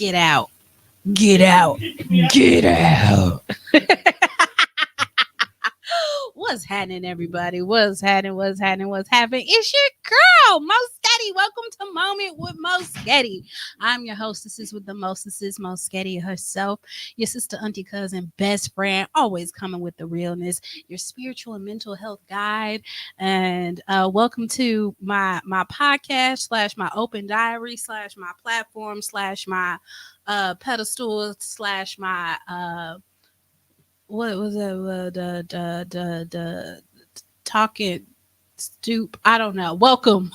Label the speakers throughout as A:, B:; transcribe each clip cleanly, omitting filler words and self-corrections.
A: Get out. Get out. Get out. What's happening, everybody? What's happening? What's happening? What's happening? It's your girl, Moe-MENT. Welcome to Moment with Moe-MENT. I'm your hostess with the mostesses, Moe-MENT herself, your sister, auntie, cousin, best friend, always coming with the realness, your spiritual and mental health guide. And welcome to my podcast slash my open diary slash my platform slash my pedestal slash my what was it? The talking stoop. I don't know. Welcome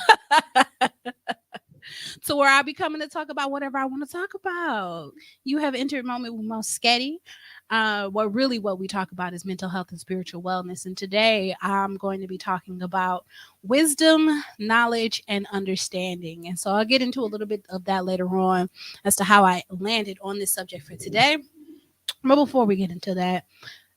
A: to where I'll be coming to talk about whatever I want to talk about. You have entered Moment with Moe-MENT. What we talk about is mental health and spiritual wellness. And today I'm going to be talking about wisdom, knowledge, and understanding. And so I'll get into a little bit of that later on as to how I landed on this subject for today. But before we get into that,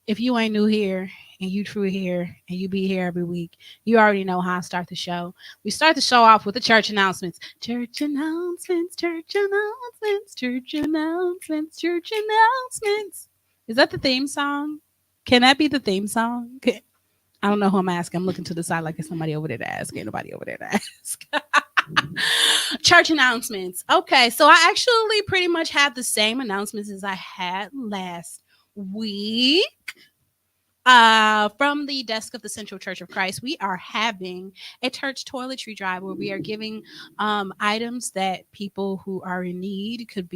A: if you ain't new here and you true here and you be here every week, you already know how I start the show. We start the show off with the church announcements. Church announcements, church announcements, church announcements, church announcements. Is that the theme song? Can that be the theme song? I don't know who I'm asking. I'm looking to the side like there's somebody over there to ask. Ain't nobody over there to ask. Church announcements. Okay, so I actually pretty much have the same announcements as I had last week. From the desk of the Central Church of Christ, we are having a church toiletry drive where we are giving items that people who are in need could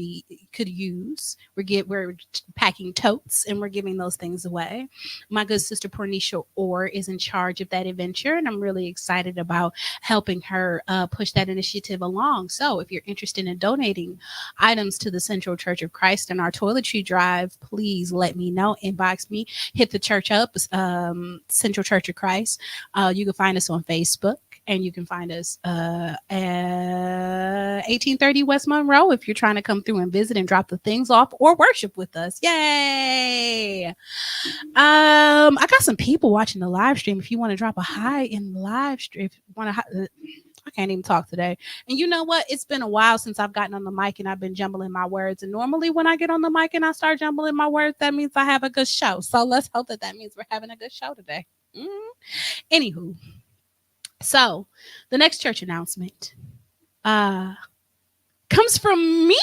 A: use. We're packing totes and we're giving those things away. My good sister Pornisha Orr is in charge of that adventure, and I'm really excited about helping her push that initiative along. So if you're interested in donating items to the Central Church of Christ and our toiletry drive, please let me know. Inbox me. Hit the church up, Central Church of Christ. You can find us on Facebook, and you can find us at 1830 West Monroe if you're trying to come through and visit and drop the things off or worship with us. Yay! I got some people watching the live stream. If you want to drop a hi in the live stream, if you want to. I can't even talk today. And you know what? It's been a while since I've gotten on the mic and I've been jumbling my words. And normally when I get on the mic and I start jumbling my words, that means I have a good show. So let's hope that means we're having a good show today. Anywho, so the next church announcement comes from me.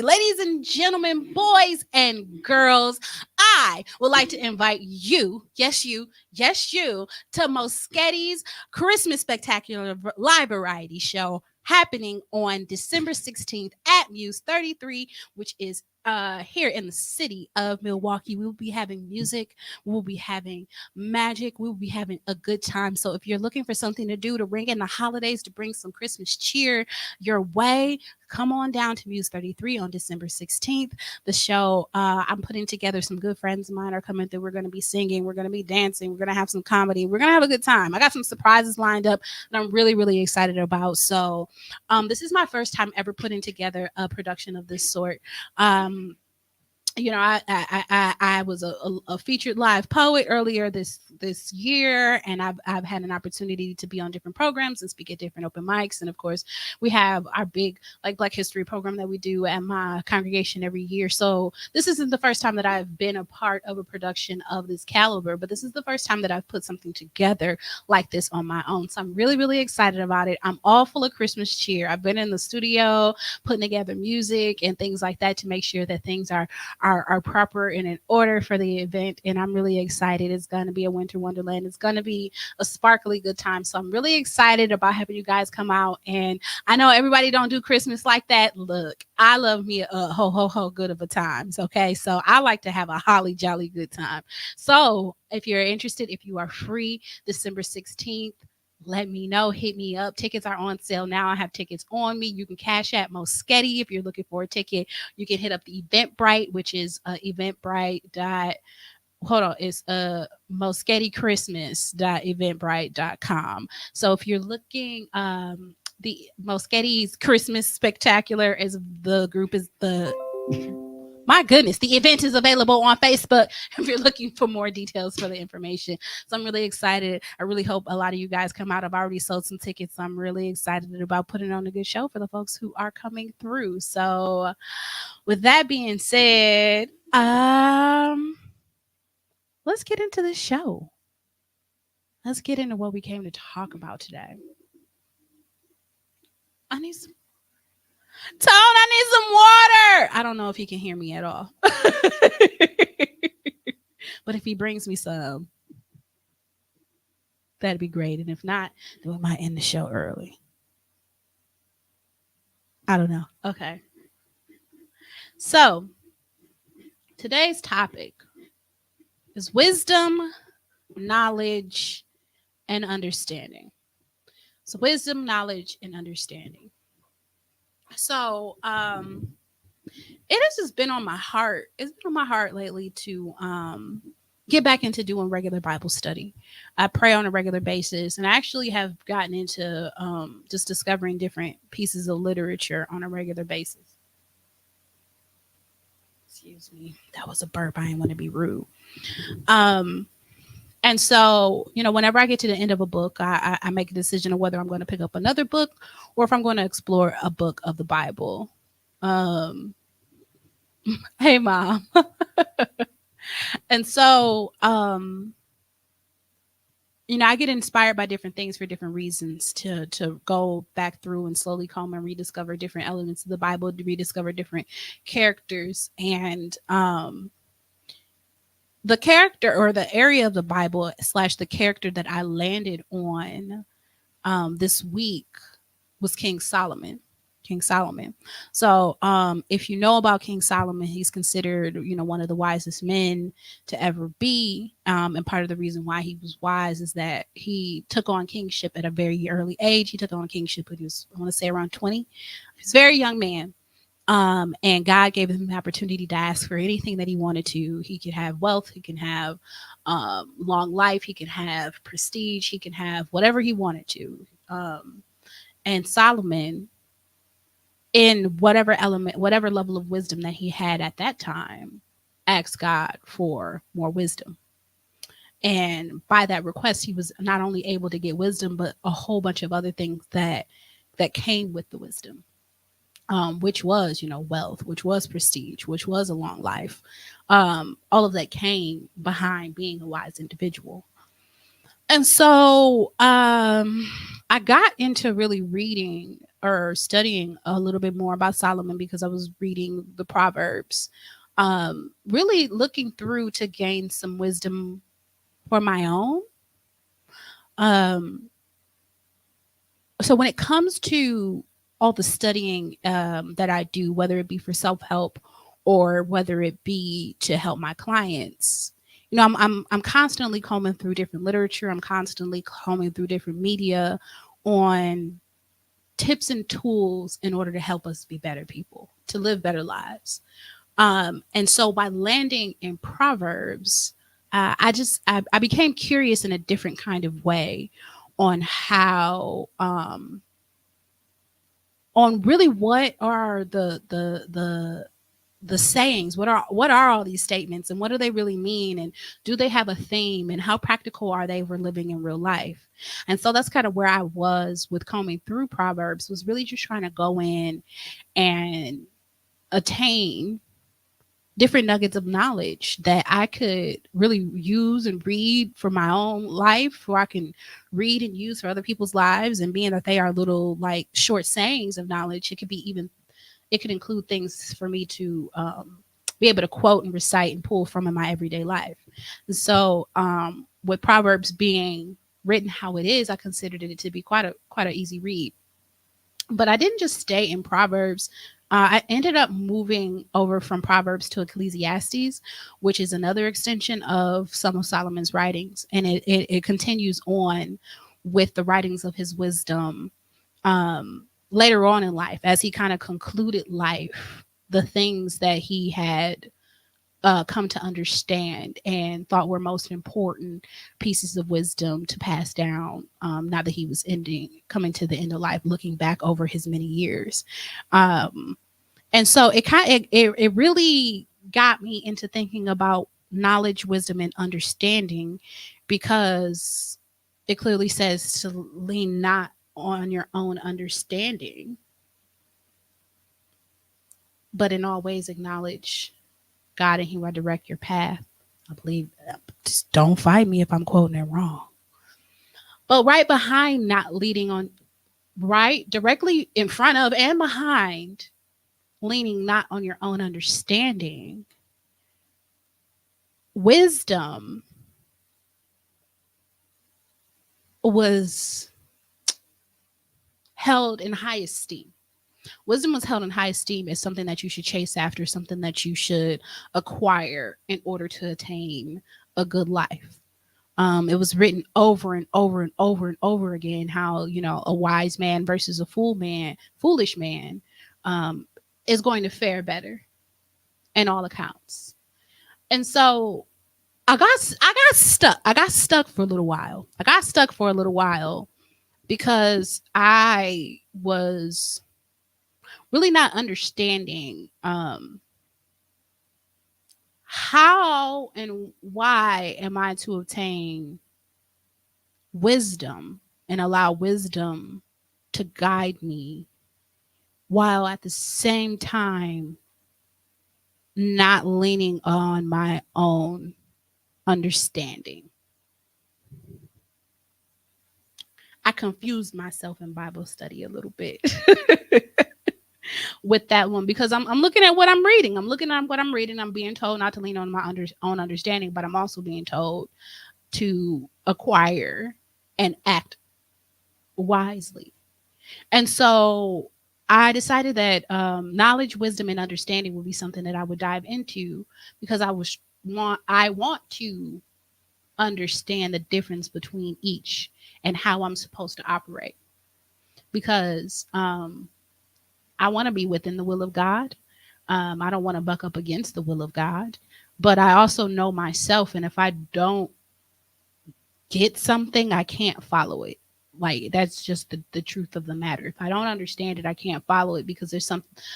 A: Ladies and gentlemen, boys and girls, I would like to invite you, yes you, to Moe-MENT's Christmas Spectacular live variety show happening on December 16th at Muse 33, which is here in the city of Milwaukee. We will be having music, we'll be having magic, we'll be having a good time. So if you're looking for something to do to ring in the holidays, to bring some Christmas cheer your way, come on down to Muse 33 on December 16th. The show, I'm putting together, some good friends of mine are coming through. We're going to be singing, we're going to be dancing, we're going to have some comedy, we're going to have a good time. I got some surprises lined up that I'm really, really excited about. So this is my first time ever putting together a production of this sort. You know, I was a featured live poet earlier this year, and I've had an opportunity to be on different programs and speak at different open mics. And of course, we have our big Black History program that we do at my congregation every year. So this isn't the first time that I've been a part of a production of this caliber, but this is the first time that I've put something together like this on my own. So I'm really, really excited about it. I'm all full of Christmas cheer. I've been in the studio putting together music and things like that to make sure that things are proper and in order for the event, and I'm really excited. It's going to be a winter wonderland. It's going to be a sparkly good time. So I'm really excited about having you guys come out. And I know everybody don't do Christmas like that. Look, I love me a ho ho ho good of a times. Okay, so I like to have a holly jolly good time. So if you're interested, if you are free, December 16th, let me know. Hit me up. Tickets are on sale now. I have tickets on me. You can cash at Moe-MENT if you're looking for a ticket. You can hit up the Eventbrite, which is Eventbrite. Hold on, it's Moe-MENTChristmas.eventbrite.com. So if you're looking, the Moe-MENT's Christmas Spectacular, as the group is the My goodness, the event is available on Facebook if you're looking for more details for the information. So I'm really excited. I really hope a lot of you guys come out. I've already sold some tickets. I'm really excited about putting on a good show for the folks who are coming through. So with that being said, let's get into the show. Let's get into what we came to talk about today. I need some Tone, I need some water. I don't know if he can hear me at all. But if he brings me some, that'd be great. And if not, then we might end the show early. I don't know. Okay. So today's topic is wisdom, knowledge, and understanding. So wisdom, knowledge, and understanding. So it has just been on my heart. It's been on my heart lately to get back into doing regular Bible study. I pray on a regular basis, and I actually have gotten into just discovering different pieces of literature on a regular basis. Excuse me, that was a burp. I didn't want to be rude. And so, whenever I get to the end of a book, I make a decision of whether I'm going to pick up another book or if I'm going to explore a book of the Bible. Hey, Mom. And so, I get inspired by different things for different reasons to go back through and slowly comb and rediscover different elements of the Bible, to rediscover different characters. And the character or the area of the Bible / the character that I landed on this week was King Solomon. So if you know about King Solomon, he's considered, one of the wisest men to ever be. And part of the reason why he was wise is that he took on kingship at a very early age. He took on kingship when he was, I want to say, around 20. He's a very young man. And God gave him the opportunity to ask for anything that he wanted to. He could have wealth. He can have long life. He can have prestige. He can have whatever he wanted to. And Solomon, in whatever element, whatever level of wisdom that he had at that time, asked God for more wisdom. And by that request, he was not only able to get wisdom, but a whole bunch of other things that came with the wisdom. Which was, wealth, which was prestige, which was a long life. All of that came behind being a wise individual. And so I got into really reading or studying a little bit more about Solomon because I was reading the Proverbs, really looking through to gain some wisdom for my own. So when it comes to all the studying that I do, whether it be for self-help or whether it be to help my clients, I'm constantly combing through different literature. I'm constantly combing through different media on tips and tools in order to help us be better people, to live better lives. And so by landing in Proverbs, I became curious in a different kind of way on how on really what are the sayings, what are all these statements, and what do they really mean, and do they have a theme, and how practical are they for living in real life? And so that's kind of where I was with combing through Proverbs, was really just trying to go in and attain different nuggets of knowledge that I could really use and read for my own life, or I can read and use for other people's lives. And being that they are little like short sayings of knowledge, it could include things for me to be able to quote and recite and pull from in my everyday life. And so with Proverbs being written how it is, I considered it to be quite an easy read. But I didn't just stay in Proverbs. I ended up moving over from Proverbs to Ecclesiastes, which is another extension of some of Solomon's writings. And it continues on with the writings of his wisdom later on in life, as he kind of concluded life, the things that he had come to understand and thought were most important pieces of wisdom to pass down, now that he was coming to the end of life, looking back over his many years. And so it really got me into thinking about knowledge, wisdom, and understanding, because it clearly says to lean not on your own understanding, but in all ways acknowledge God, and He will direct your path. I believe, just don't fight me if I'm quoting it wrong. But right behind not leading on, right directly in front of and behind leaning not on your own understanding, wisdom was held in high esteem. Wisdom was held in high esteem as something that you should chase after, something that you should acquire in order to attain a good life. It was written over and over and over and over again how, a wise man versus a foolish man, is going to fare better in all accounts. And so I got stuck. I got stuck for a little while. Because I was really not understanding how and why am I to obtain wisdom and allow wisdom to guide me, while at the same time not leaning on my own understanding. I confused myself in Bible study a little bit with that one, because I'm looking at what I'm reading. I'm being told not to lean on my own understanding, but I'm also being told to acquire and act wisely. And so I decided that knowledge, wisdom, and understanding would be something that I would dive into, because I want to understand the difference between each and how I'm supposed to operate, because I want to be within the will of God. I don't want to buck up against the will of God, but I also know myself, and if I don't get something, I can't follow it. Like, that's just the truth of the matter. If I don't understand it, I can't follow it, because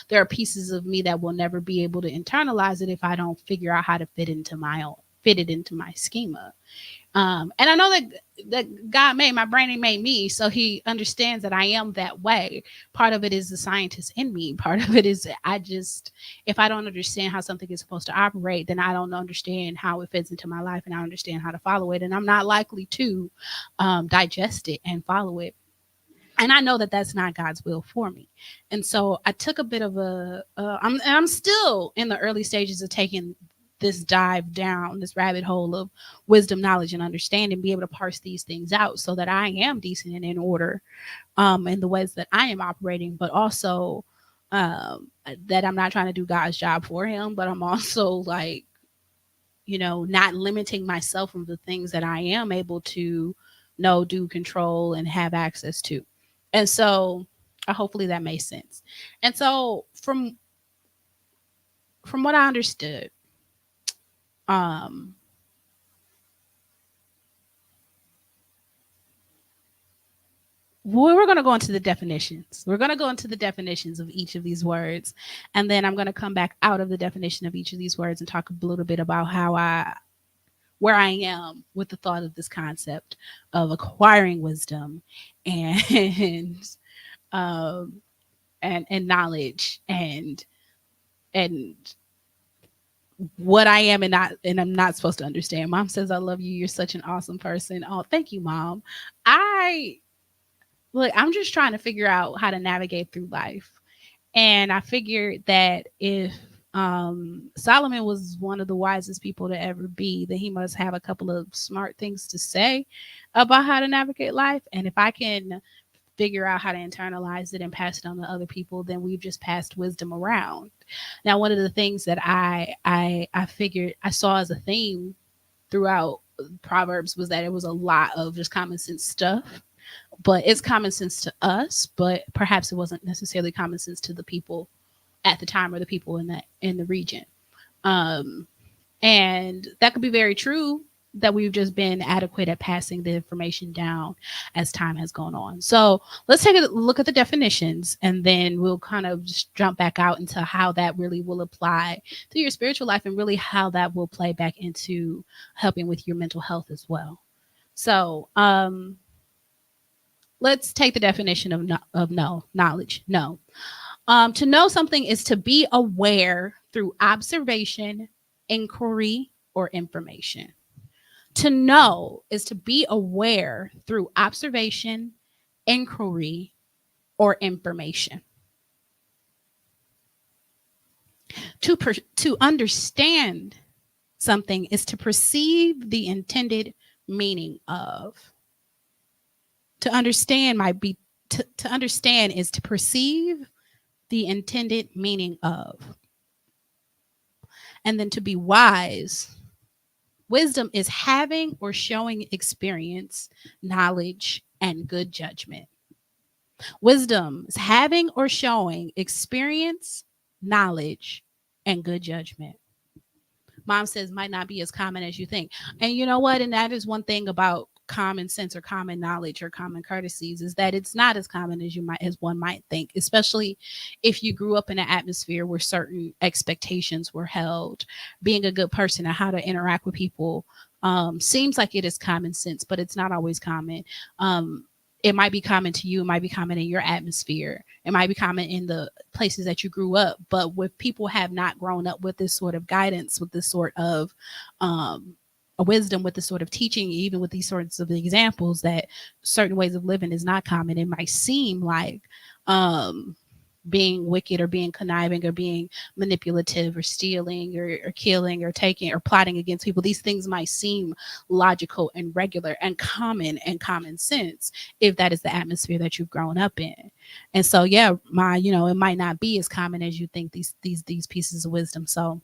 A: there are pieces of me that will never be able to internalize it if I don't figure out how to fit it into my schema. And I know that God made my brain, He made me, so He understands that I am that way. Part of it is the scientist in me. Part of it is if I don't understand how something is supposed to operate, then I don't understand how it fits into my life, and I understand how to follow it, and I'm not likely to digest it and follow it. And I know that that's not God's will for me. And so I took a bit of I'm still in the early stages of taking this dive down this rabbit hole of wisdom, knowledge, and understanding, be able to parse these things out so that I am decent and in order in the ways that I am operating, but also that I'm not trying to do God's job for Him, but I'm also not limiting myself from the things that I am able to know, do, control, and have access to. And so hopefully that makes sense. And so from what I understood, we're going to go into the definitions. We're going to go into the definitions of each of these words. And then I'm going to come back out of the definition of each of these words and talk a little bit about where I am with the thought of this concept of acquiring wisdom and and knowledge and what I am and I'm not supposed to understand. Mom says, I love you. You're such an awesome person. Oh, thank you, Mom. I'm just trying to figure out how to navigate through life. And I figured that if Solomon was one of the wisest people to ever be, then he must have a couple of smart things to say about how to navigate life. And if I can figure out how to internalize it and pass it on to other people, then we've just passed wisdom around. Now, one of the things that I figured I saw as a theme throughout Proverbs was that it was a lot of just common sense stuff. But it's common sense to us, but perhaps it wasn't necessarily common sense to the people at the time or the people in the region. And that could be very true that we've just been adequate at passing the information down as time has gone on. So let's take a look at the definitions, and then we'll kind of just jump back out into how that really will apply to your spiritual life, and really how that will play back into helping with your mental health as well. So let's take the definition of knowledge. No. To know something is to be aware through observation, inquiry, or information. To know is to be aware through observation, inquiry, or information. To understand something is to perceive the intended meaning of. To understand might be to understand is to perceive the intended meaning of. And then to be wise, wisdom is having or showing experience, knowledge, and good judgment. Wisdom is having or showing experience, knowledge, and good judgment. Mom says might not be as common as you think. And you know what? And that is one thing about common sense or common knowledge or common courtesies, is that it's not as common as one might think, especially if you grew up in an atmosphere where certain expectations were held. Being a good person and how to interact with people seems like it is common sense, but it's not always common. It might be common to you, it might be common in your atmosphere, it might be common in the places that you grew up. But if people have not grown up with this sort of guidance, with this sort of wisdom, with this sort of teaching, even with these sorts of examples that certain ways of living is not common, it might seem like being wicked or being conniving or being manipulative or stealing or killing or taking or plotting against people. These things might seem logical and regular and common sense if that is the atmosphere that you've grown up in. And so, yeah, it might not be as common as you think, these pieces of wisdom. So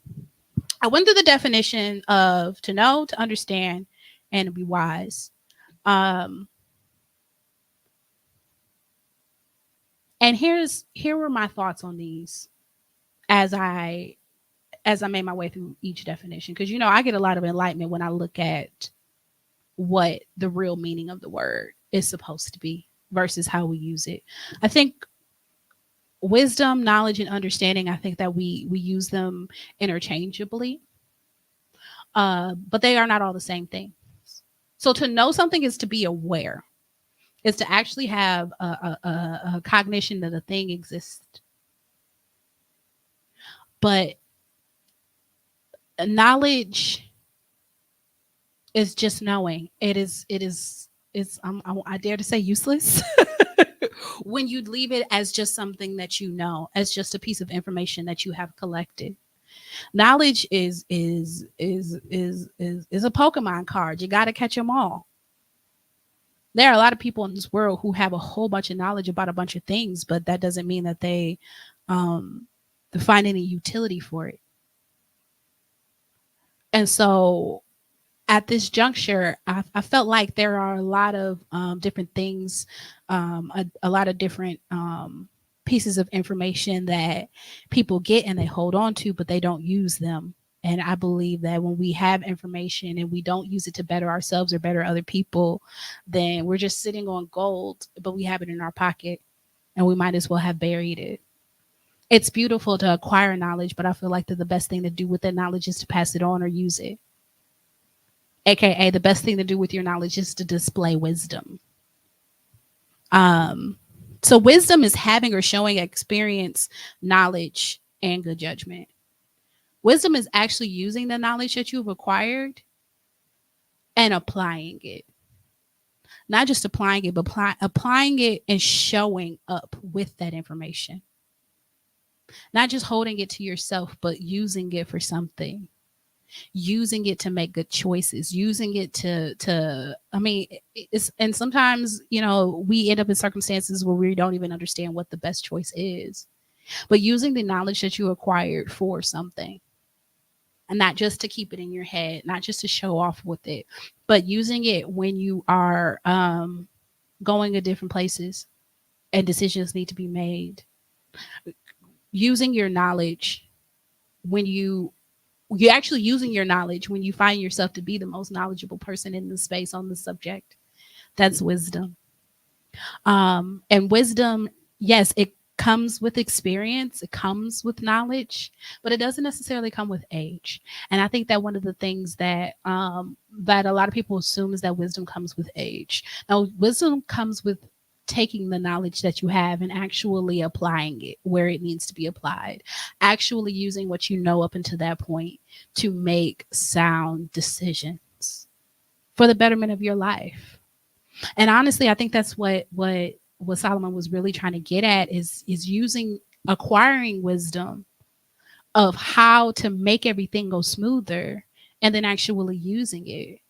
A: I went through the definition of to know, to understand, and to be wise. And here were my thoughts on these as I made my way through each definition, because I get a lot of enlightenment when I look at what the real meaning of the word is supposed to be versus how we use it. I think wisdom, knowledge, and understanding, I think that we use them interchangeably, but they are not all the same thing. So to know something is to be aware, is to actually have a cognition that a thing exists. But knowledge is just knowing. I dare to say useless when you leave it as just something that you know, as just a piece of information that you have collected. Knowledge is a Pokemon card. You got to catch them all. There are a lot of people in this world who have a whole bunch of knowledge about a bunch of things, but that doesn't mean that they find any utility for it. And so at this juncture, I felt like there are a lot of different things, a lot of different pieces of information that people get and they hold on to, but they don't use them. And I believe that when we have information and we don't use it to better ourselves or better other people, then we're just sitting on gold, but we have it in our pocket and we might as well have buried it. It's beautiful to acquire knowledge, but I feel like that the best thing to do with that knowledge is to pass it on or use it. AKA the best thing to do with your knowledge is to display wisdom. So wisdom is having or showing experience, knowledge, and good judgment. Wisdom is actually using the knowledge that you've acquired and applying it. Not just applying it, but applying it and showing up with that information. Not just holding it to yourself, but using it for something. Using it to make good choices, using it and sometimes, we end up in circumstances where we don't even understand what the best choice is, but using the knowledge that you acquired for something, and not just to keep it in your head, not just to show off with it, but using it when you are going to different places and decisions need to be made. Using your knowledge when you you're actually using your knowledge when you find yourself to be the most knowledgeable person in the space on the subject. That's wisdom. And wisdom, yes, it comes with experience, it comes with knowledge, but it doesn't necessarily come with age. And I think that one of the things that a lot of people assume is that wisdom comes with age. Now, wisdom comes with taking the knowledge that you have and actually applying it where it needs to be applied, actually using what you know up until that point to make sound decisions for the betterment of your life. And honestly, I think that's what Solomon was really trying to get at is using acquiring wisdom of how to make everything go smoother and then actually using it.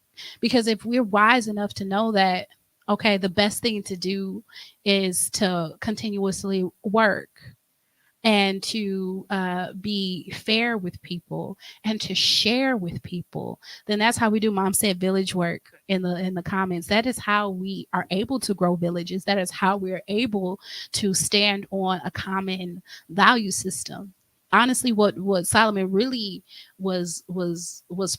A: Because if we're wise enough to know that, okay, the best thing to do is to continuously work and to be fair with people and to share with people, then that's how we do. Mom said village work in the comments. That is how we are able to grow villages. That is how we are able to stand on a common value system. Honestly, what Solomon really was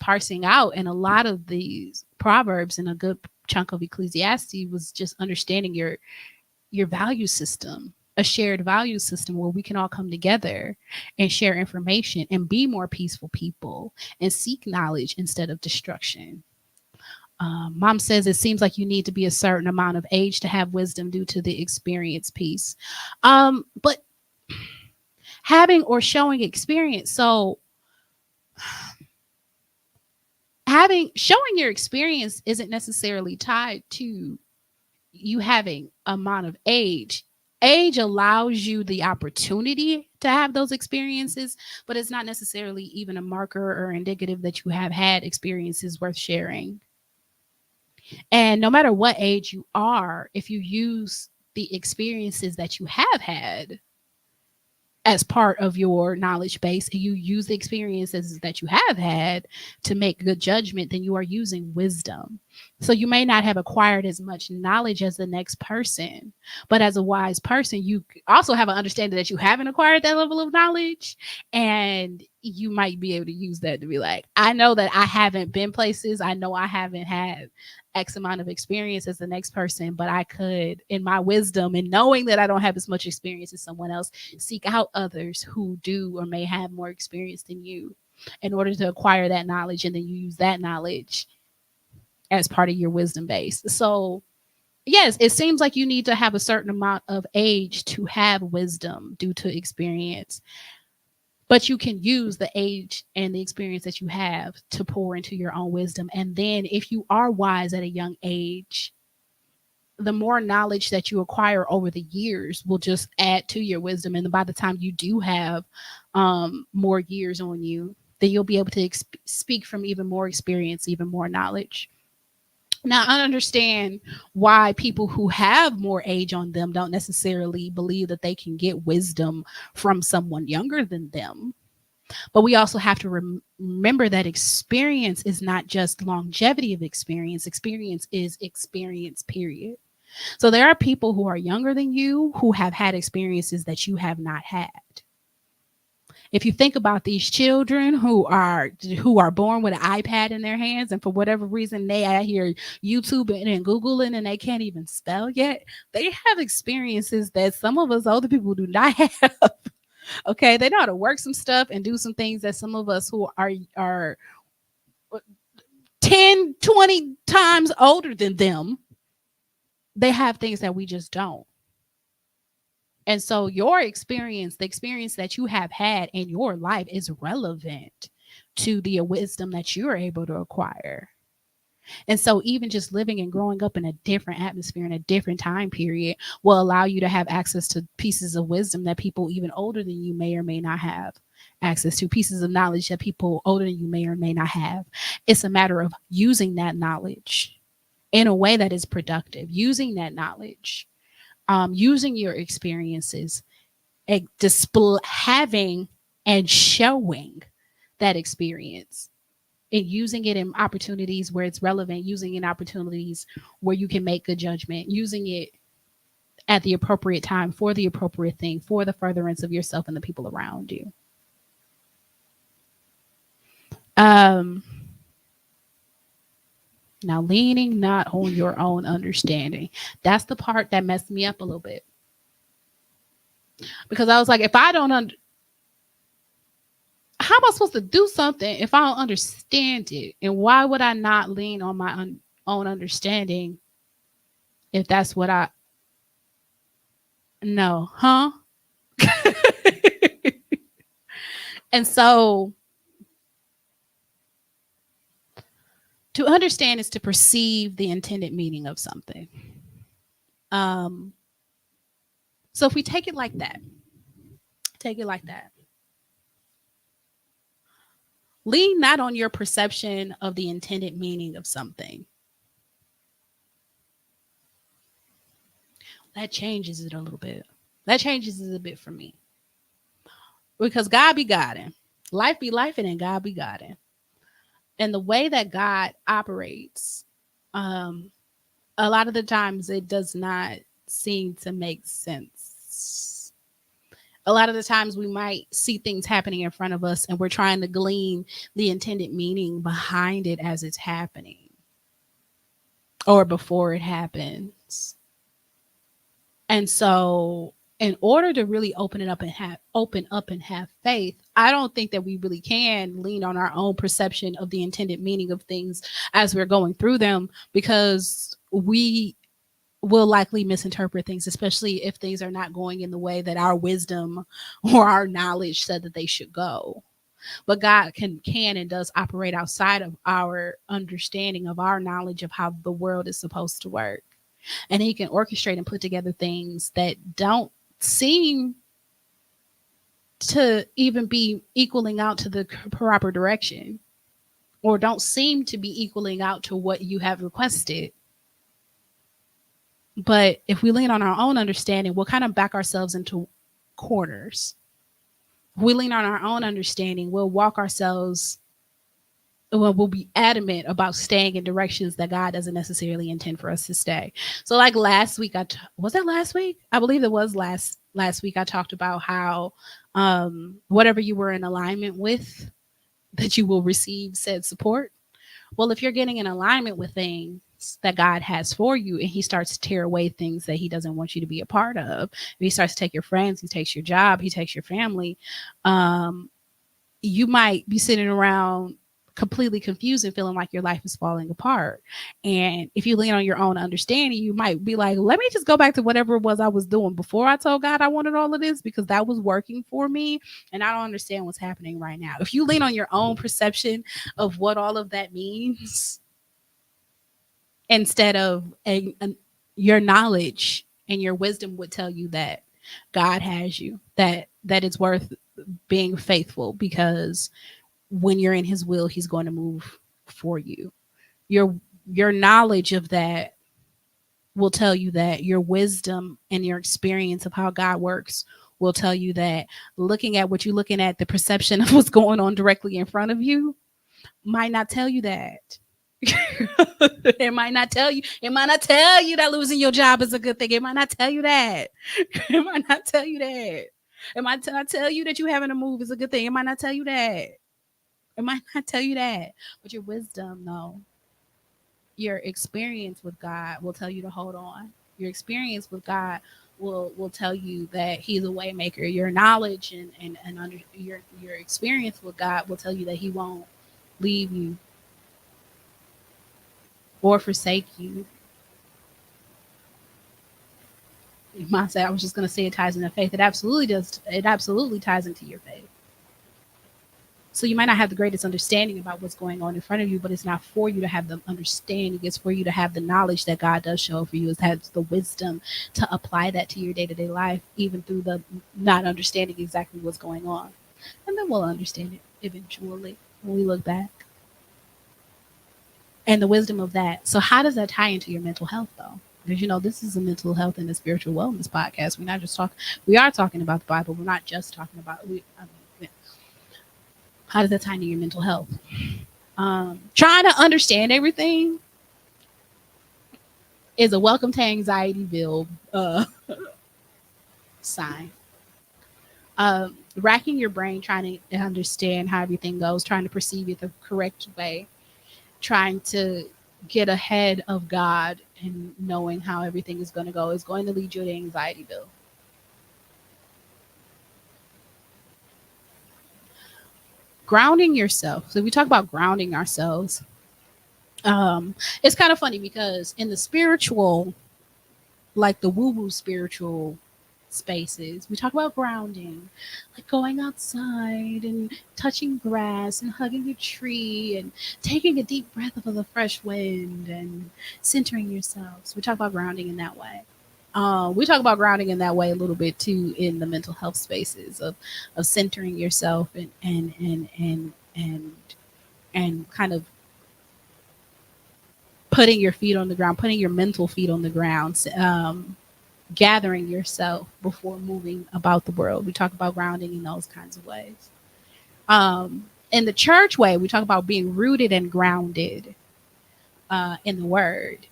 A: parsing out in a lot of these proverbs and a good chunk of Ecclesiastes was just understanding your value system, a shared value system where we can all come together and share information and be more peaceful people and seek knowledge instead of destruction. Mom says it seems like you need to be a certain amount of age to have wisdom due to the experience piece. But having or showing experience, so having showing your experience isn't necessarily tied to you having amount of age. Age allows you the opportunity to have those experiences, but it's not necessarily even a marker or indicative that you have had experiences worth sharing. And no matter what age you are, if you use the experiences that you have had as part of your knowledge base and you use the experiences that you have had to make good judgment, then you are using wisdom. So you may not have acquired as much knowledge as the next person, but as a wise person, you also have an understanding that you haven't acquired that level of knowledge, and you might be able to use that to be like, I know that I haven't been places, I know I haven't had X amount of experience as the next person, but I could, in my wisdom and knowing that I don't have as much experience as someone else, seek out others who do or may have more experience than you in order to acquire that knowledge, and then you use that knowledge as part of your wisdom base. So yes, it seems like you need to have a certain amount of age to have wisdom due to experience, but you can use the age and the experience that you have to pour into your own wisdom. And then if you are wise at a young age, the more knowledge that you acquire over the years will just add to your wisdom. And by the time you do have more years on you, then you'll be able to speak from even more experience, even more knowledge. Now, I understand why people who have more age on them don't necessarily believe that they can get wisdom from someone younger than them. But we also have to remember that experience is not just longevity of experience. Experience is experience, period. So there are people who are younger than you who have had experiences that you have not had. If you think about these children who are born with an iPad in their hands, and for whatever reason they out here YouTube and Googling and they can't even spell yet, they have experiences that some of us older people do not have. Okay, they know how to work some stuff and do some things that some of us who are 10, 20 times older than them, they have things that we just don't. And so your experience, the experience that you have had in your life, is relevant to the wisdom that you're able to acquire. And so even just living and growing up in a different atmosphere in a different time period will allow you to have access to pieces of wisdom that people even older than you may or may not have access to, pieces of knowledge that people older than you may or may not have. It's a matter of using that knowledge in a way that is productive, using that knowledge, using your experiences, having and showing that experience, and using it in opportunities where it's relevant, using it in opportunities where you can make good judgment, using it at the appropriate time for the appropriate thing, for the furtherance of yourself and the people around you. Um, Now, leaning not on your own understanding. That's the part that messed me up a little bit because I was like, if I don't how am I supposed to do something if I don't understand it? And why would I not lean on my own understanding if that's what I know? Huh? And so to understand is to perceive the intended meaning of something. Um, so if we take it like that, take it like that. Lean not on your perception of the intended meaning of something. That changes it a little bit. That changes it a bit for me. Because God be Godding. Life be life and God be Godding. And the way that God operates, a lot of the times it does not seem to make sense. A lot of the times we might see things happening in front of us and we're trying to glean the intended meaning behind it as it's happening or before it happens. And so in order to really open up and have faith, I don't think that we really can lean on our own perception of the intended meaning of things as we're going through them, because we will likely misinterpret things, especially if things are not going in the way that our wisdom or our knowledge said that they should go. But God can and does operate outside of our understanding of our knowledge of how the world is supposed to work. And he can orchestrate and put together things that don't seem to even be equaling out to the proper direction, or don't seem to be equaling out to what you have requested. But if we lean on our own understanding, we'll kind of back ourselves into corners. If we lean on our own understanding, we'll walk ourselves, we'll be adamant about staying in directions that God doesn't necessarily intend for us to stay. So like last week, was that last week? I believe it was last week. I talked about how whatever you were in alignment with, that you will receive said support. Well, if you're getting in alignment with things that God has for you and he starts to tear away things that he doesn't want you to be a part of, if he starts to take your friends, he takes your job, he takes your family, you might be sitting around completely confused and feeling like your life is falling apart. And if you lean on your own understanding, you might be like, let me just go back to whatever it was I was doing before I told God I wanted all of this, because that was working for me and I don't understand what's happening right now. If you lean on your own perception of what all of that means instead of your knowledge and your wisdom would tell you that God has you, that it's worth being faithful, because when you're in his will, he's going to move for you. Your knowledge of that will tell you that. Your wisdom and your experience of how God works will tell you that. Looking at what you're looking at, the perception of what's going on directly in front of you might not tell you that. It might not tell you. It might not tell you that losing your job is a good thing. It might not tell you that. It might not tell you that. It might not tell you that you having to move is a good thing. It might not tell you that. It might not tell you that. But your wisdom, no. Your experience with God will tell you to hold on. Your experience with God will tell you that he's a way maker. Your knowledge and under your experience with God will tell you that he won't leave you or forsake you. You might say, I was just going to say it ties into faith. It absolutely does. It absolutely ties into your faith. So you might not have the greatest understanding about what's going on in front of you, but it's not for you to have the understanding. It's for you to have the knowledge that God does show for you. It has the wisdom to apply that to your day-to-day life, even through the not understanding exactly what's going on. And then we'll understand it eventually when we look back. And the wisdom of that. So how does that tie into your mental health, though? Because, this is a mental health and a spiritual wellness podcast. We are talking about the Bible. We're not just talking about, how does that tie into your mental health? Trying to understand everything is a welcome to Anxietyville sign. Racking your brain, trying to understand how everything goes, trying to perceive it the correct way, trying to get ahead of God and knowing how everything is going to go is going to lead you to anxiety, Bill. Grounding yourself. So we talk about grounding ourselves. It's kind of funny because in the spiritual, like the woo-woo spiritual spaces, we talk about grounding, like going outside and touching grass and hugging a tree and taking a deep breath of the fresh wind and centering yourselves. We talk about grounding in that way. We talk about grounding in that way a little bit too in the mental health spaces of centering yourself and kind of putting your feet on the ground, putting your mental feet on the ground, gathering yourself before moving about the world. We talk about grounding in those kinds of ways. In the church way, we talk about being rooted and grounded in the word.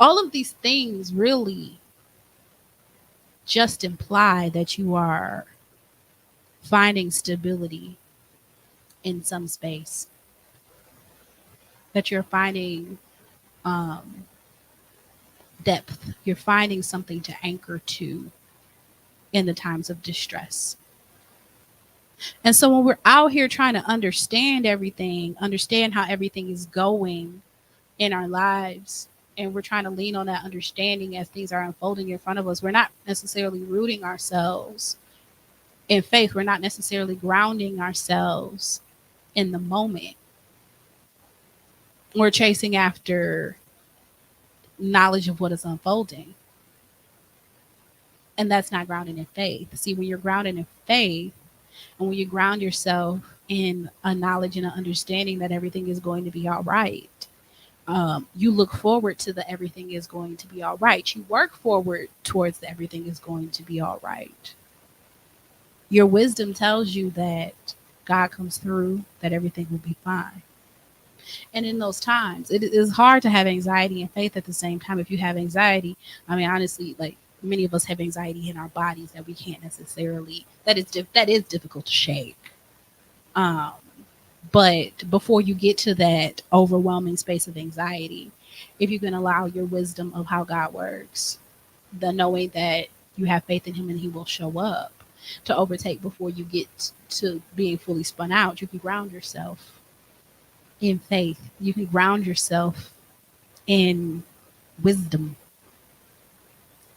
A: All of these things really just imply that you are finding stability in some space, that you're finding depth, you're finding something to anchor to in the times of distress. And so when we're out here trying to understand everything, understand how everything is going in our lives, and we're trying to lean on that understanding as things are unfolding in front of us, we're not necessarily rooting ourselves in faith. We're not necessarily grounding ourselves in the moment. We're chasing after knowledge of what is unfolding. And that's not grounded in faith. See, when you're grounded in faith, and when you ground yourself in a knowledge and an understanding that everything is going to be all right, you look forward to the everything is going to be all right. You work forward towards the everything is going to be all right. Your wisdom tells you that God comes through, that everything will be fine. And in those times, it is hard to have anxiety and faith at the same time. If you have anxiety, I mean, honestly, like many of us have anxiety in our bodies that we can't necessarily, that is difficult to shake. Um, but before you get to that overwhelming space of anxiety, if you can allow your wisdom of how God works, the knowing that you have faith in Him and He will show up to overtake before you get to being fully spun out, you can ground yourself in faith. You can ground yourself in wisdom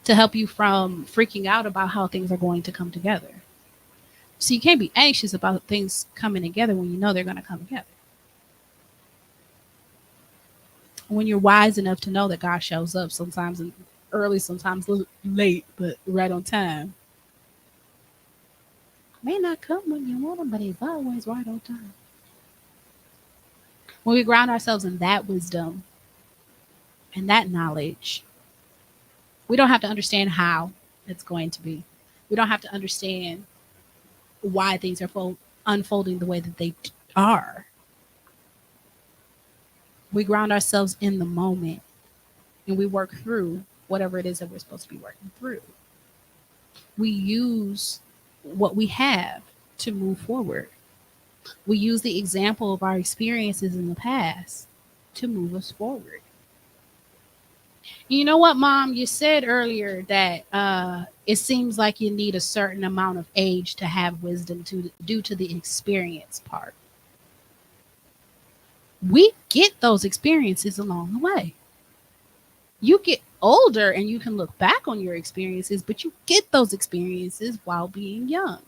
A: to help you from freaking out about how things are going to come together. So you can't be anxious about things coming together when you know they're going to come together. When you're wise enough to know that God shows up sometimes early, sometimes late, but right on time. May not come when you want him, but He's always right on time. When we ground ourselves in that wisdom and that knowledge, we don't have to understand how it's going to be. We don't have to understand why things are unfolding the way that they are. We ground ourselves in the moment and we work through whatever it is that we're supposed to be working through. We use what we have to move forward. We use the example of our experiences in the past to move us forward. You know what, Mom? You said earlier that it seems like you need a certain amount of age to have wisdom due to the experience part. We get those experiences along the way. You get older and you can look back on your experiences, but you get those experiences while being young.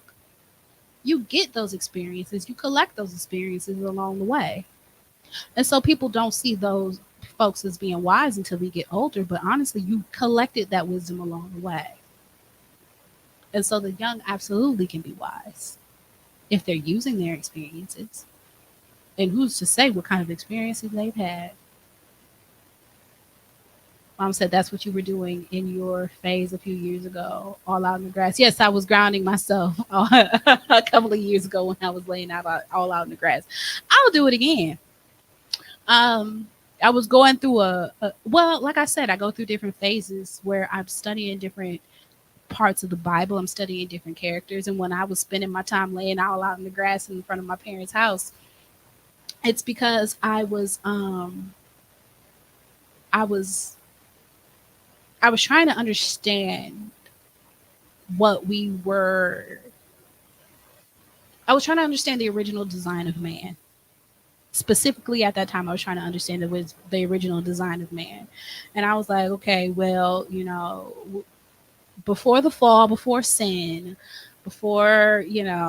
A: You get those experiences, you collect those experiences along the way. And so people don't see those folks as being wise until we get older, but honestly, you collected that wisdom along the way. And so the young absolutely can be wise if they're using their experiences. And who's to say what kind of experiences they've had? Mom said that's what you were doing in your phase a few years ago, all out in the grass. Yes, I was grounding myself a couple of years ago when I was laying out all out in the grass. I'll do it again. I was going through well, like I said, I go through different phases where I'm studying different parts of the Bible. I'm studying different characters. And when I was spending my time laying all out in the grass in front of my parents' house, it's because I was I was trying to understand what we were I was trying to understand the original design of man. Specifically at that time, I was trying to understand the original design of man. And I was like, okay, well, before the fall, before sin, before,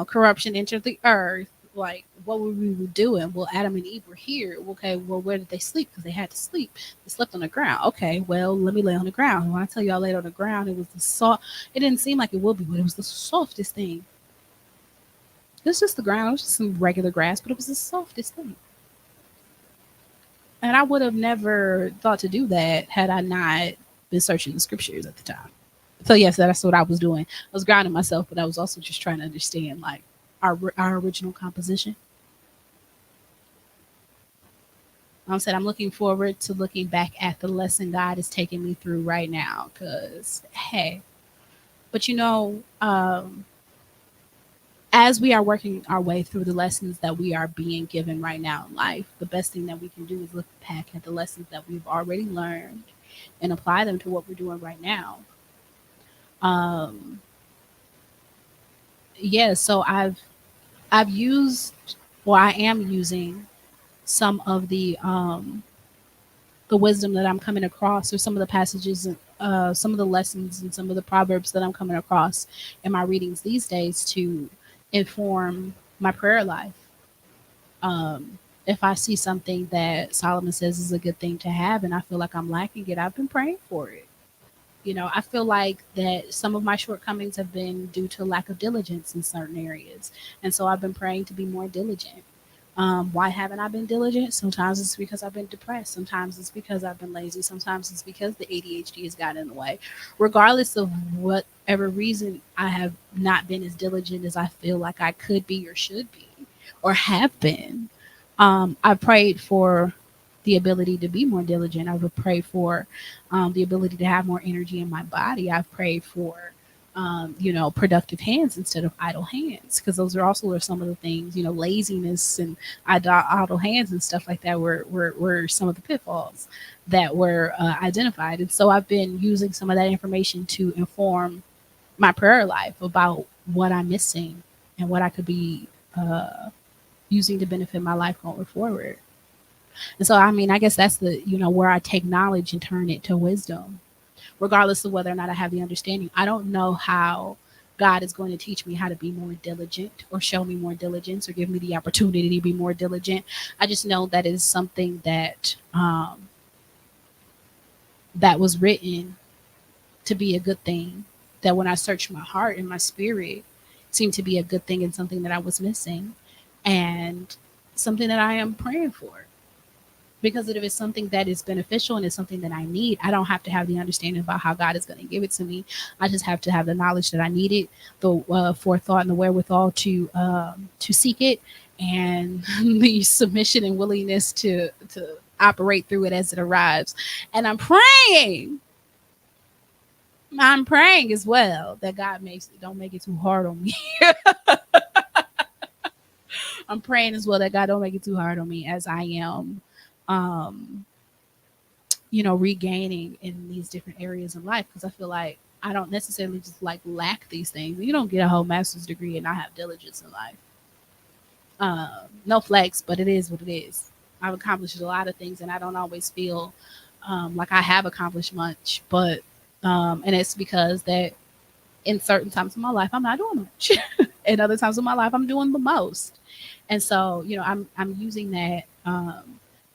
A: corruption entered the earth, like what were we doing? Well, Adam and Eve were here. Okay, well, where did they sleep? Because they had to sleep. They slept on the ground. Okay, well, let me lay on the ground. When I tell you I laid on the ground, it was the soft. It didn't seem like it would be, but it was the softest thing. It was just the ground. It was just some regular grass, but it was the softest thing. And I would have never thought to do that had I not been searching the scriptures at the time. So yes, that's what I was doing. I was grounding myself, but I was also just trying to understand like our original composition. I'm looking forward to looking back at the lesson God is taking me through right now. Cause hey, but as we are working our way through the lessons that we are being given right now in life, the best thing that we can do is look back at the lessons that we've already learned and apply them to what we're doing right now. Um, yeah, so I've used, or I am using some of the wisdom that I'm coming across, or some of the passages, some of the lessons, and some of the proverbs that I'm coming across in my readings these days to inform my prayer life. If I see something that Solomon says is a good thing to have, and I feel like I'm lacking it, I've been praying for it. I feel like that some of my shortcomings have been due to lack of diligence in certain areas. And so I've been praying to be more diligent. Why haven't I been diligent? Sometimes it's because I've been depressed. Sometimes it's because I've been lazy. Sometimes it's because the ADHD has gotten in the way. Regardless of whatever reason, I have not been as diligent as I feel like I could be or should be or have been. I prayed for the ability to be more diligent. I've prayed for the ability to have more energy in my body. I've prayed for productive hands instead of idle hands, because those are also some of the things, laziness and idle hands and stuff like that were some of the pitfalls that were identified. And so I've been using some of that information to inform my prayer life about what I'm missing and what I could be using to benefit my life going forward. And so, I mean, I guess that's where I take knowledge and turn it to wisdom, regardless of whether or not I have the understanding. I don't know how God is going to teach me how to be more diligent or show me more diligence or give me the opportunity to be more diligent. I just know that it is something that was written to be a good thing, that when I searched my heart and my spirit, seemed to be a good thing and something that I was missing and something that I am praying for. Because if it's something that is beneficial and it's something that I need, I don't have to have the understanding about how God is going to give it to me. I just have to have the knowledge that I need it, the forethought and the wherewithal to seek it, and the submission and willingness to operate through it as it arrives. And I'm praying as well that God don't make it too hard on me. I'm praying as well that God don't make it too hard on me as I am regaining in these different areas of life, because I feel like I don't necessarily just like lack these things. You don't get a whole master's degree and not have diligence in life. No flex, but it is what it is. I've accomplished a lot of things and I don't always feel like I have accomplished much, but and it's because that in certain times of my life I'm not doing much. In other times of my life I'm doing the most. And so, I'm using that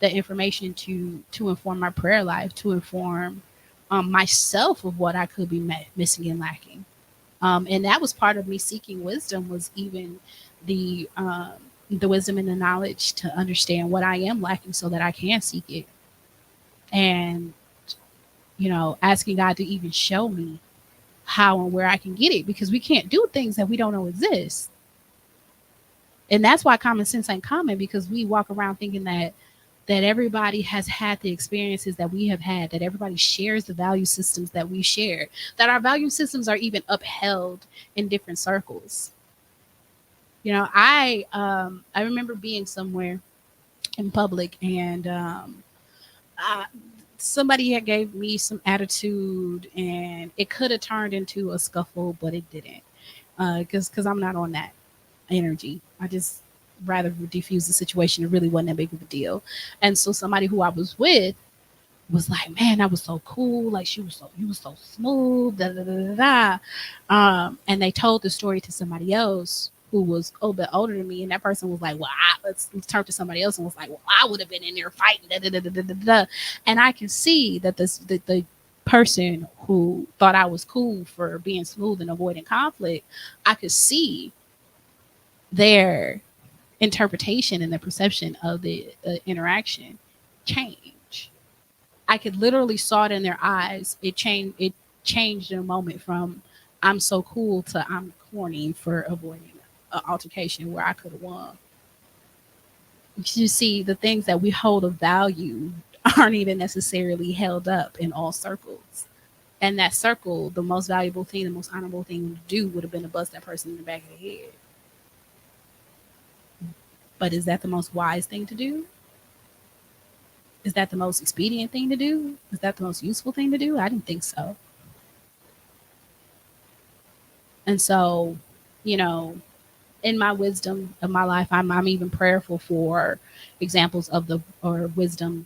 A: that information to inform my prayer life, to inform myself of what I could be missing and lacking. And that was part of me seeking wisdom, was even the wisdom and the knowledge to understand what I am lacking so that I can seek it. And, asking God to even show me how and where I can get it, because we can't do things that we don't know exist. And that's why common sense ain't common, because we walk around thinking that that everybody has had the experiences that we have had, that everybody shares the value systems that we share, that our value systems are even upheld in different circles. You know, I remember being somewhere in public, and I, somebody had gave me some attitude, and it could have turned into a scuffle, but it didn't, because I'm not on that energy. I just rather diffuse the situation. It really wasn't that big of a deal. And so somebody who I was with was like, "Man, that was so cool. Like you was so smooth." Da, da, da, da, da. And they told the story to somebody else who was a bit older than me, and that person was like, "Well, let's turn to somebody else," and was like, "Well, I would have been in there fighting." Da, da, da, da, da, da. And I can see that the person who thought I was cool for being smooth and avoiding conflict, I could see their interpretation and the perception of the interaction change. I could literally saw it in their eyes. It changed in a moment from I'm so cool to I'm corny for avoiding an altercation where I could have won. You see, the things that we hold of value aren't even necessarily held up in all circles. And that circle, the most valuable thing, the most honorable thing to do would have been to bust that person in the back of the head. But is that the most wise thing to do? Is that the most expedient thing to do? Is that the most useful thing to do? I didn't think so. And so, you know, in my wisdom of my life, I'm even prayerful for examples of the or wisdom,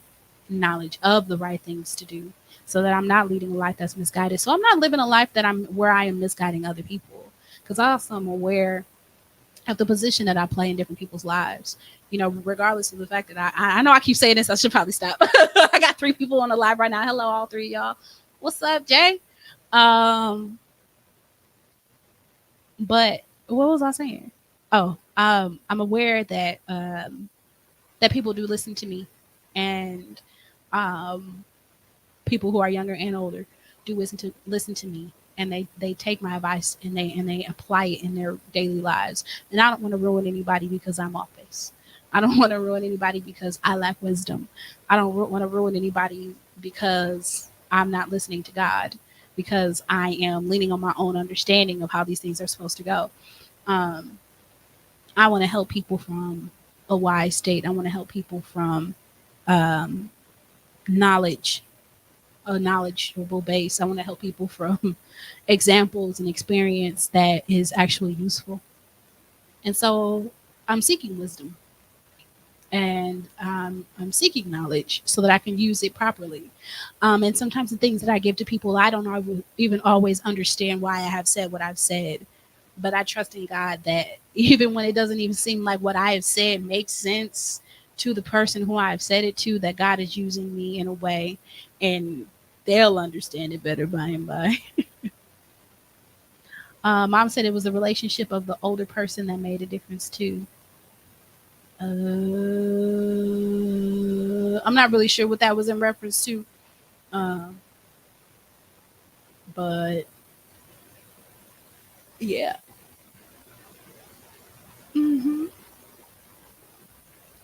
A: knowledge of the right things to do, so that I'm not leading a life that's misguided. So I'm not living a life that I'm where I am misguiding other people, because I also am aware of the position that I play in different people's lives. You know, regardless of the fact that I know I keep saying this, I should probably stop. I got 3 people on the live right now. Hello, all 3 of y'all. What's up, Jay? Um, but what was I saying? Oh, I'm aware that people do listen to me, and um, people who are younger and older do listen to me, and they take my advice and they apply it in their daily lives. And I don't want to ruin anybody because I'm off base. I don't want to ruin anybody because I lack wisdom. I don't want to ruin anybody because I'm not listening to God, because I am leaning on my own understanding of how these things are supposed to go. Um, I want to help people from a wise state. I want to help people from um, knowledge, a knowledgeable base. I want to help people from examples and experience that is actually useful. And so I'm seeking wisdom, and I'm seeking knowledge so that I can use it properly. And sometimes the things that I give to people, I don't even always understand why I have said what I've said. But I trust in God that even when it doesn't even seem like what I have said makes sense to the person who I've said it to, that God is using me in a way, and they'll understand it better by and by. Mom said it was the relationship of the older person that made a difference too. I'm not really sure what that was in reference to, um, but yeah. Hmm.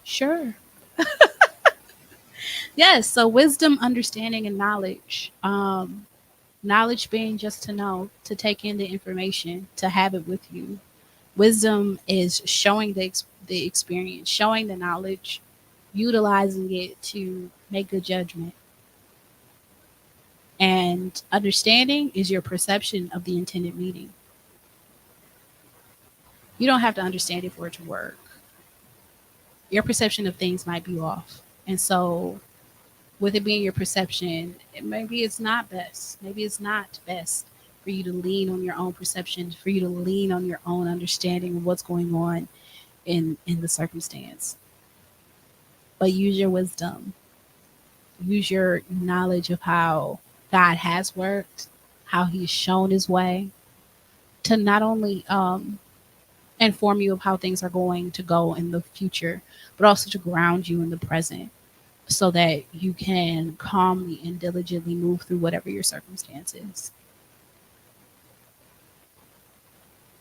A: Sure. Yes. So wisdom, understanding, and knowledge. Knowledge being just to know, to take in the information, to have it with you. Wisdom is showing the experience, showing the knowledge, utilizing it to make good judgment. And understanding is your perception of the intended meaning. You don't have to understand it for it to work. Your perception of things might be off. And so, with it being your perception, maybe it's not best. Maybe it's not best for you to lean on your own perception, for you to lean on your own understanding of what's going on in the circumstance. But use your wisdom, use your knowledge of how God has worked, how He's shown His way, to not only inform you of how things are going to go in the future, but also to ground you in the present, so that you can calmly and diligently move through whatever your circumstances.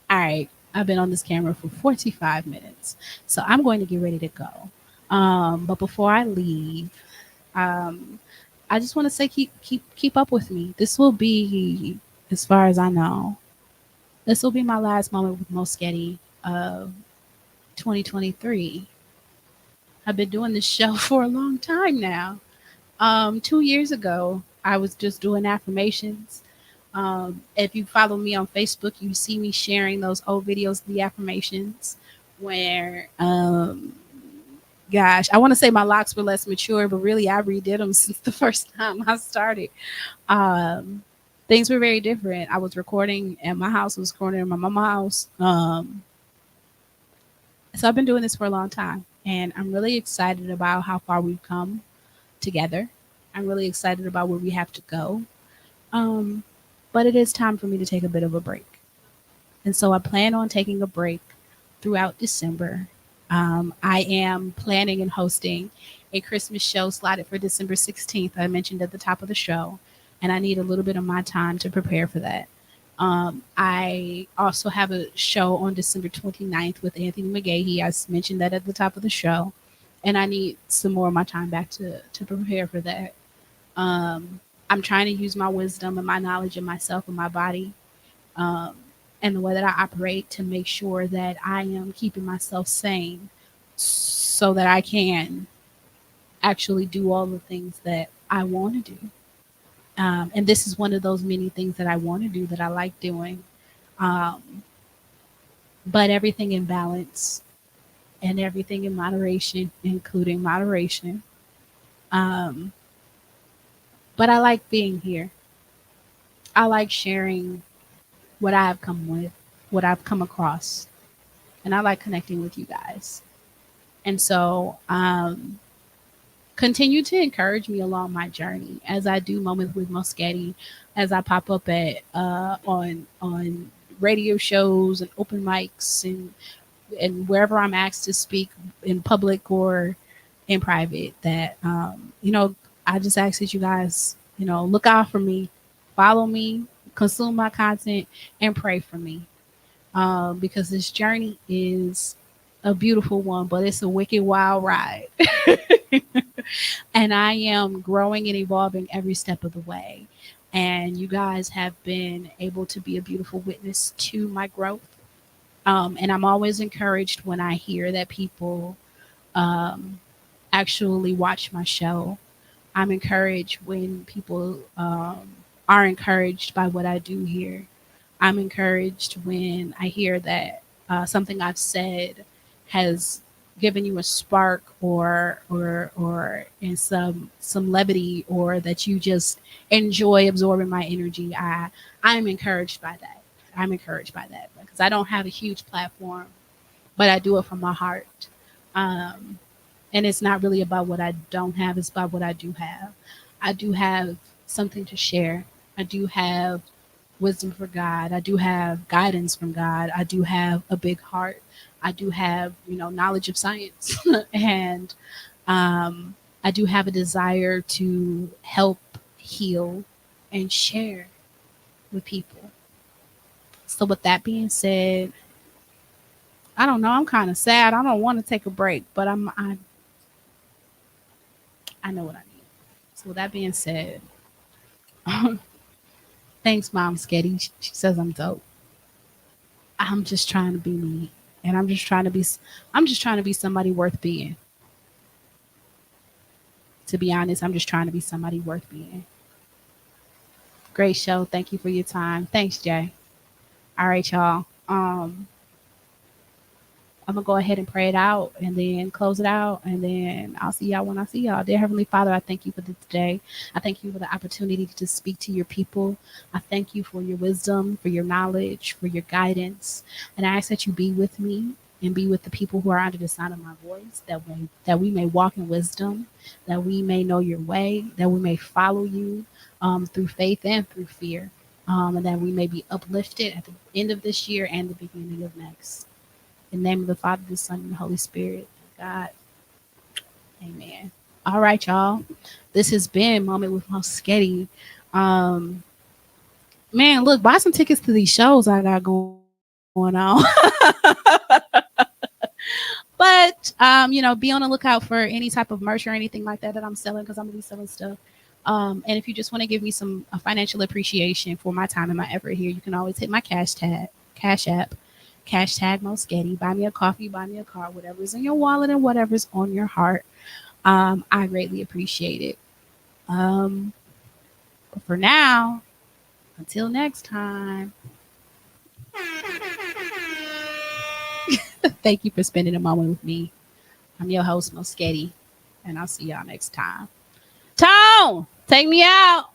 A: All right, I've been on this camera for 45 minutes, so I'm going to get ready to go. But before I leave, um, I just want to say keep up with me. This will be, as far as I know, this will be my last moment with Moschetti of 2023. I've been doing this show for a long time now. 2 years ago, I was just doing affirmations. If you follow me on Facebook, you see me sharing those old videos of the affirmations where, gosh, I want to say my locks were less mature, but really I redid them since the first time I started. Um, Things were very different. I was recording at my house, I was recording at my mama's house. So I've been doing this for a long time, and I'm really excited about how far we've come together. I'm really excited about where we have to go. Um, but it is time for me to take a bit of a break. And so I plan on taking a break throughout December. I am planning and hosting a Christmas show slotted for December 16th. I mentioned at the top of the show, and I need a little bit of my time to prepare for that. I also have a show on December 29th with Anthony McGahee. I mentioned that at the top of the show, and I need some more of my time back to prepare for that. Um, I'm trying to use my wisdom and my knowledge of myself and my body, um, and the way that I operate to make sure that I am keeping myself sane so that I can actually do all the things that I want to do. And this is one of those many things that I want to do that I like doing. Um, but everything in balance and everything in moderation, including moderation. Um, but I like being here. I like sharing what I have come with, what I've come across, and I like connecting with you guys. And so, continue to encourage me along my journey as I do moments with Moschetti, as I pop up at on radio shows and open mics and wherever I'm asked to speak in public or in private. That I just ask that you guys look out for me, follow me, consume my content, and pray for me, because this journey is a beautiful one, but it's a wicked wild ride. And I am growing and evolving every step of the way. And you guys have been able to be a beautiful witness to my growth. And I'm always encouraged when I hear that people um, actually watch my show. I'm encouraged when people are encouraged by what I do here. I'm encouraged when I hear that something I've said has given you a spark or in some levity, or that you just enjoy absorbing my energy. I'm encouraged by that. I'm encouraged by that because I don't have a huge platform, but I do it from my heart. Um, and it's not really about what I don't have, it's about what I do have. I do have something to share. I do have wisdom for God. I do have guidance from God. I do have a big heart. I do have, knowledge of science. And I do have a desire to help heal and share with people. So with that being said, I don't know, I'm kind of sad. I don't want to take a break, but I know what I need. So with that being said, thanks, Mom Sketty. She says I'm dope. I'm just trying to be me, and I'm just trying to be somebody worth being. To be honest, I'm just trying to be somebody worth being. Great show. Thank you for your time. Thanks, Jay. All right, y'all. I'm gonna go ahead and pray it out and then close it out, and then I'll see y'all when I see y'all. Dear Heavenly Father, I thank you for this day. I thank you for the opportunity to speak to your people. I thank you for your wisdom, for your knowledge, for your guidance, and I ask that you be with me and be with the people who are under the sound of my voice, that we may walk in wisdom, that we may know your way, that we may follow you through faith and through fear, and that we may be uplifted at the end of this year and the beginning of next. In the name of the Father, the Son, and the Holy Spirit, God. Amen. All right, y'all. This has been Moment with Moschetti. Um, Man, look, buy some tickets to these shows I got going on. But Be on the lookout for any type of merch or anything like that I'm selling, because I'm gonna be selling stuff. And if you just want to give me some financial appreciation for my time and my effort here, you can always hit my cash app, hashtag Moschetti. Buy me a coffee, buy me a car, whatever's in your wallet and whatever's on your heart. I greatly appreciate it. But for now, until next time, thank you for spending a moment with me. I'm your host, Moschetti, and I'll see y'all next time. Tone, take me out.